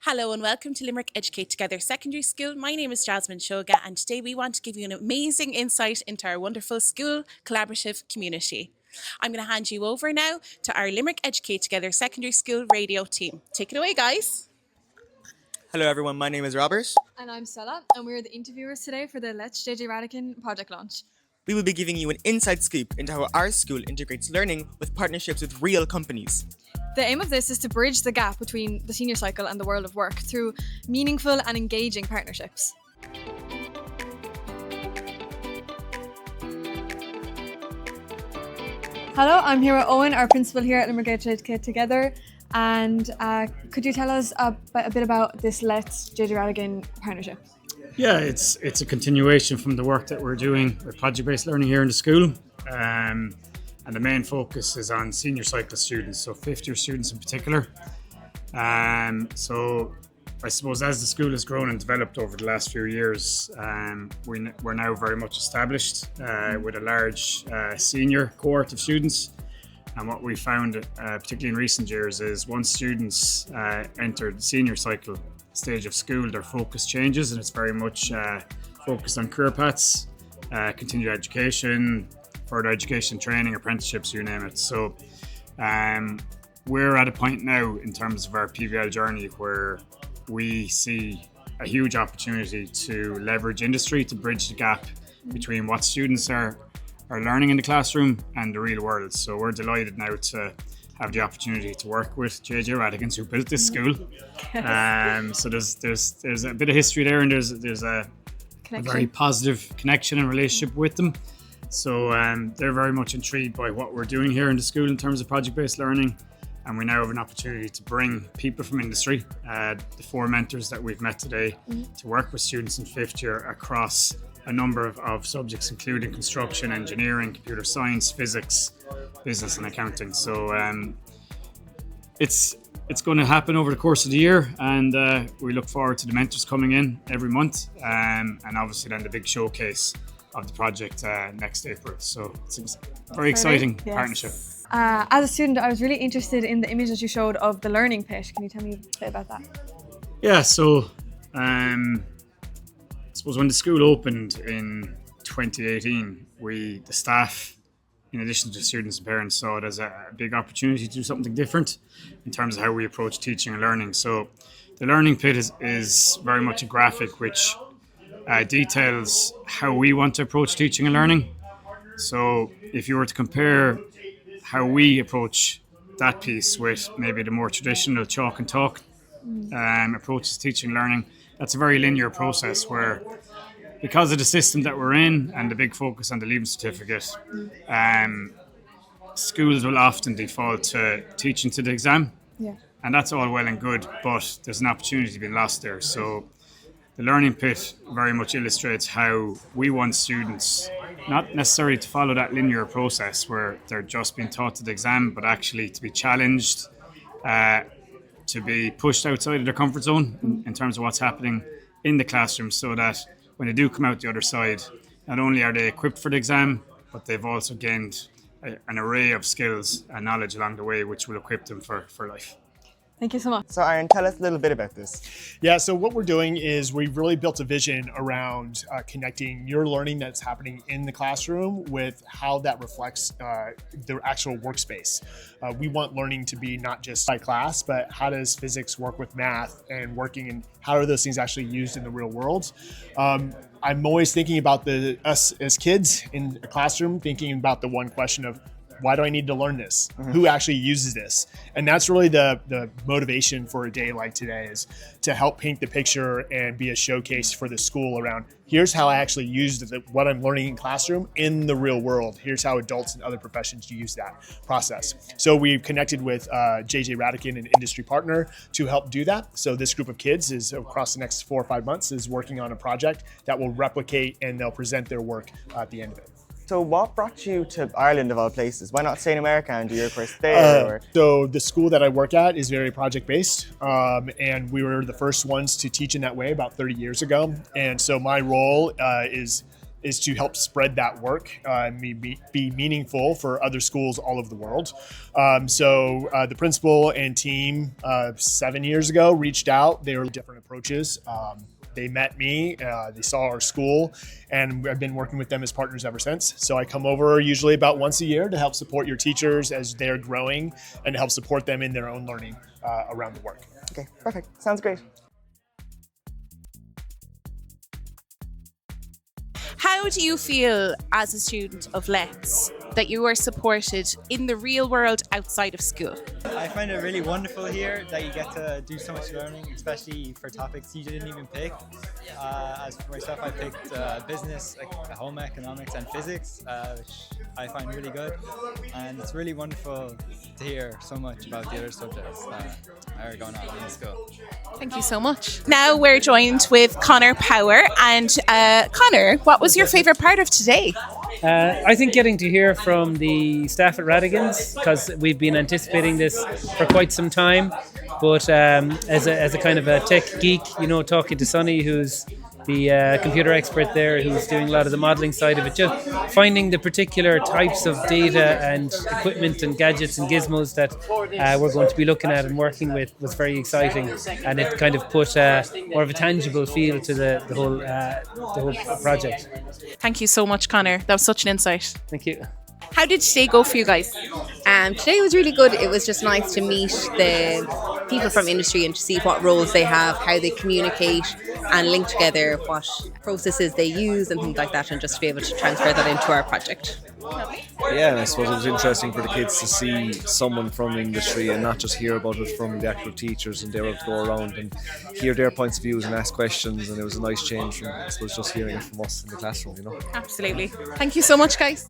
Hello and welcome to Limerick Educate Together Secondary School. My name is Jasmine Shoga and today we want to give you an amazing insight into our wonderful school collaborative community. I'm going to hand you over now to our Limerick Educate Together Secondary School radio team. Take it away, guys. Hello everyone, my name is Robert. And I'm Stella, and we're the interviewers today for the Let's JJ Rhatigan project launch. We will be giving you an inside scoop into how our school integrates learning with partnerships with real companies. The aim of this is to bridge the gap between the senior cycle and the world of work through meaningful and engaging partnerships. Hello, I'm here with Owen, our principal here at Limerick Educate Together. And could you tell us a bit about this Let's JJ Rhatigan partnership? Yeah, it's a continuation from the work that we're doing with project-based learning here in the school. And the main focus is on senior cycle students, so fifth year students in particular. So I suppose as the school has grown and developed over the last few years, we're now very much established with a large senior cohort of students. And what we found, particularly in recent years, is once students enter the senior cycle stage of school, their focus changes and it's very much focused on career paths, continued education, further education, training, apprenticeships, you name it. So we're at a point now in terms of our PBL journey where we see a huge opportunity to leverage industry to bridge the gap between what students are learning in the classroom and the real world. So we're delighted now to have the opportunity to work with JJ Rhatigans, who built this school. So there's a bit of history there, and there's a very positive connection and relationship with them. So they're very much intrigued by what we're doing here in the school in terms of project-based learning. And we now have an opportunity to bring people from industry, the 4 mentors that we've met today, to work with students in 5th year across a number of subjects, including construction, engineering, computer science, physics, business and accounting. So it's going to happen over the course of the year, and we look forward to the mentors coming in every month, and obviously then the big showcase of the project next April. So it's a very exciting partnership. As a student, I was really interested in the image that you showed of the learning pit. Can you tell me a bit about that? Yeah, so I suppose when the school opened in 2018, the staff, in addition to students and parents, saw it as a big opportunity to do something different in terms of how we approach teaching and learning. So the learning pit is very much a graphic which details how we want to approach teaching and learning. So if you were to compare how we approach that piece with maybe the more traditional chalk and talk approach to teaching and learning, that's a very linear process where, because of the system that we're in and the big focus on the leaving certificate, schools will often default to teaching to the exam. Yeah. And that's all well and good, but there's an opportunity being lost there. So the learning pit very much illustrates how we want students not necessarily to follow that linear process where they're just being taught to the exam, but actually to be challenged, to be pushed outside of their comfort zone in terms of what's happening in the classroom, so that when they do come out the other side, not only are they equipped for the exam, but they've also gained an array of skills and knowledge along the way which will equip them for life. Thank you so much. So Aaron, tell us a little bit about this. Yeah, so what we're doing is we've really built a vision around connecting your learning that's happening in the classroom with how that reflects the actual workspace. We want learning to be not just by class, but how does physics work with math and working, and how are those things actually used in the real world? I'm always thinking about us as kids in a classroom, thinking about the one question of, why do I need to learn this? Who actually uses this? And that's really the motivation for a day like today, is to help paint the picture and be a showcase for the school around, here's how I actually used what I'm learning in classroom in the real world. Here's how adults and other professions use that process. So we've connected with JJ Rhatigan, an industry partner, to help do that. So this group of kids is, across the next 4 or 5 months, is working on a project that will replicate, and they'll present their work at the end of it. So what brought you to Ireland of all places? Why not stay in America and do your course there? So the school that I work at is very project-based, and we were the first ones to teach in that way about 30 years ago. And so my role is is to help spread that work and be meaningful for other schools all over the world. So the principal and team 7 years ago reached out. They were different approaches. They met me, they saw our school, and I've been working with them as partners ever since. So I come over usually about once a year to help support your teachers as they're growing and to help support them in their own learning around the work. Okay, perfect. Sounds great. How do you feel as a student of LETSS that you are supported in the real world outside of school? I find it really wonderful here that you get to do so much learning, especially for topics you didn't even pick. As for myself, I picked business, like home economics and physics, which I find really good. And it's really wonderful to hear so much about the other subjects that are going on in the school. Thank you so much. Now we're joined with Connor Power. And Connor, what was your favourite part of today? I think getting to hear from the staff at Rhatigan's, because we've been anticipating this for quite some time. But as a kind of a tech geek, you know, talking to Sonny, who's the computer expert there, who's doing a lot of the modelling side of it, just finding the particular types of data and equipment and gadgets and gizmos that we're going to be looking at and working with was very exciting, and it kind of put more of a tangible feel to the whole project. Thank you so much, Connor. That was such an insight. Thank you. How did today go for you guys? Today was really good. It was just nice to meet the people from industry and to see what roles they have, how they communicate and link together what processes they use and things like that, and just to be able to transfer that into our project. Yeah, and I suppose it was interesting for the kids to see someone from industry and not just hear about it from the actual teachers, and they were able to go around and hear their points of views and ask questions, and it was a nice change from, I suppose, just hearing it from us in the classroom, you know. Absolutely. Thank you so much, guys.